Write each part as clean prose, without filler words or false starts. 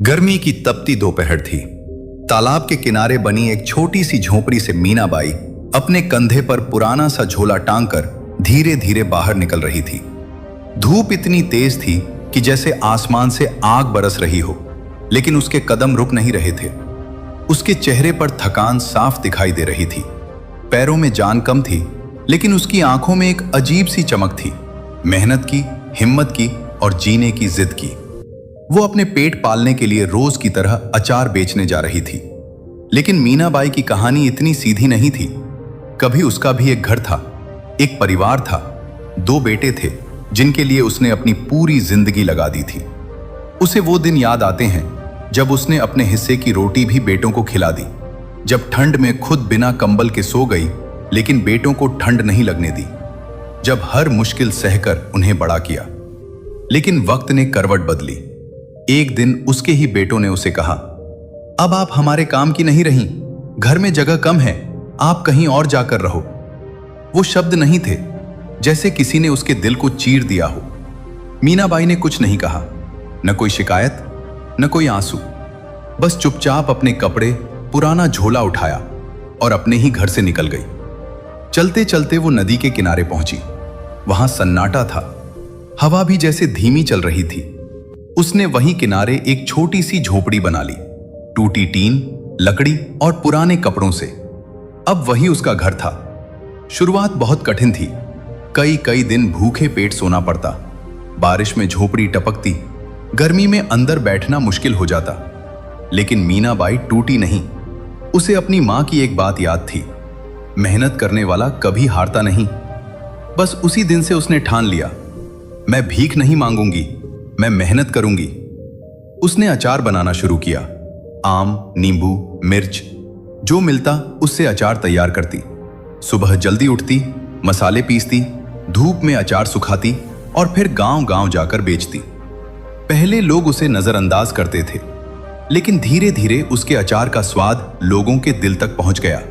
गर्मी की तपती दोपहर थी। तालाब के किनारे बनी एक छोटी सी झोपड़ी से मीनाबाई अपने कंधे पर पुराना सा झोला टांगकर धीरे धीरे बाहर निकल रही थी। धूप इतनी तेज थी कि जैसे आसमान से आग बरस रही हो, लेकिन उसके कदम रुक नहीं रहे थे। उसके चेहरे पर थकान साफ दिखाई दे रही थी। पैरों में जान कम थी, लेकिन उसकी आंखों में एक अजीब सी चमक थी, मेहनत की, हिम्मत की और जीने की जिद की। वो अपने पेट पालने के लिए रोज की तरह अचार बेचने जा रही थी। लेकिन मीनाबाई की कहानी इतनी सीधी नहीं थी। कभी उसका भी एक घर था, एक परिवार था, 2 बेटे थे जिनके लिए उसने अपनी पूरी जिंदगी लगा दी थी। उसे वो दिन याद आते हैं जब उसने अपने हिस्से की रोटी भी बेटों को खिला दी, जब ठंड में खुद बिना कंबल के सो गई लेकिन बेटों को ठंड नहीं लगने दी, जब हर मुश्किल सहकर उन्हें बड़ा किया। लेकिन वक्त ने करवट बदली। एक दिन उसके ही बेटों ने उसे कहा, अब आप हमारे काम की नहीं रही, घर में जगह कम है, आप कहीं और जाकर रहो। वो शब्द नहीं थे, जैसे किसी ने उसके दिल को चीर दिया हो। मीनाबाई ने कुछ नहीं कहा, न कोई शिकायत, न कोई आंसू, बस चुपचाप अपने कपड़े, पुराना झोला उठाया और अपने ही घर से निकल गई। चलते चलते वो नदी के किनारे पहुंची। वहां सन्नाटा था, हवा भी जैसे धीमी चल रही थी। उसने वहीं किनारे एक छोटी सी झोपड़ी बना ली, टूटी टीन, लकड़ी और पुराने कपड़ों से। अब वही उसका घर था। शुरुआत बहुत कठिन थी। कई दिन भूखे पेट सोना पड़ता, बारिश में झोपड़ी टपकती, गर्मी में अंदर बैठना मुश्किल हो जाता। लेकिन मीनाबाई टूटी नहीं। उसे अपनी मां की एक बात याद थी, मेहनत करने वाला कभी हारता नहीं। बस उसी दिन से उसने ठान लिया, मैं भीख नहीं मांगूंगी, मैं मेहनत करूंगी। उसने अचार बनाना शुरू किया। आम, नींबू, मिर्च, जो मिलता उससे अचार तैयार करती। सुबह जल्दी उठती, मसाले पीसती, धूप में अचार सुखाती और फिर गांव-गांव जाकर बेचती। पहले लोग उसे नजरअंदाज करते थे, लेकिन धीरे धीरे उसके अचार का स्वाद लोगों के दिल तक पहुंच गया।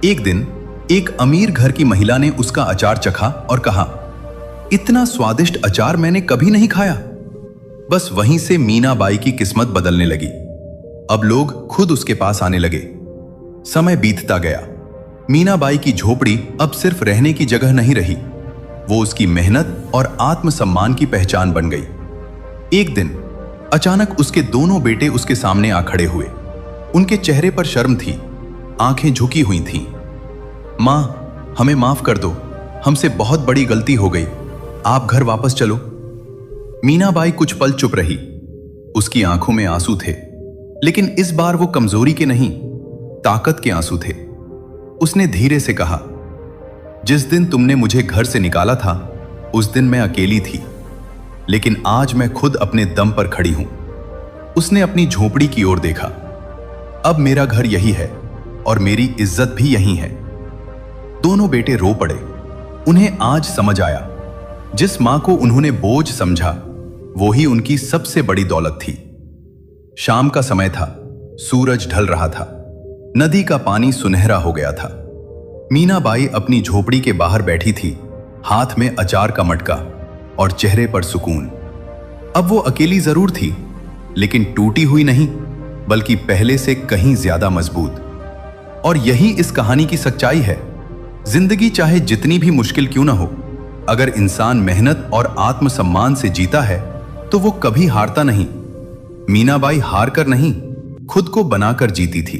एक दिन एक अमीर घर की महिला ने उसका अचार चखा और कहा, इतना स्वादिष्ट अचार मैंने कभी नहीं खाया। बस वहीं से मीनाबाई की किस्मत बदलने लगी। अब लोग खुद उसके पास आने लगे। समय बीतता गया। मीनाबाई की झोपड़ी अब सिर्फ रहने की जगह नहीं रही, वो उसकी मेहनत और आत्मसम्मान की पहचान बन गई। एक दिन अचानक उसके दोनों बेटे उसके सामने आ खड़े हुए। उनके चेहरे पर शर्म थी, आंखें झुकी हुई थीं। मां, हमें माफ कर दो, हमसे बहुत बड़ी गलती हो गई, आप घर वापस चलो। मीनाबाई कुछ पल चुप रही। उसकी आंखों में आंसू थे, लेकिन इस बार वो कमजोरी के नहीं, ताकत के आंसू थे। उसने धीरे से कहा, जिस दिन तुमने मुझे घर से निकाला था उस दिन मैं अकेली थी, लेकिन आज मैं खुद अपने दम पर खड़ी हूं। उसने अपनी झोपड़ी की ओर देखा। अब मेरा घर यही है और मेरी इज्जत भी यही है। दोनों बेटे रो पड़े। उन्हें आज समझ आया, जिस मां को उन्होंने बोझ समझा वो ही उनकी सबसे बड़ी दौलत थी। शाम का समय था, सूरज ढल रहा था, नदी का पानी सुनहरा हो गया था। मीनाबाई अपनी झोपड़ी के बाहर बैठी थी, हाथ में अचार का मटका और चेहरे पर सुकून। अब वो अकेली जरूर थी, लेकिन टूटी हुई नहीं, बल्कि पहले से कहीं ज्यादा मजबूत। और यही इस कहानी की सच्चाई है। जिंदगी चाहे जितनी भी मुश्किल क्यों ना हो, अगर इंसान मेहनत और आत्मसम्मान से जीता है तो वो कभी हारता नहीं। मीनाबाई हार कर नहीं, खुद को बनाकर जीती थी।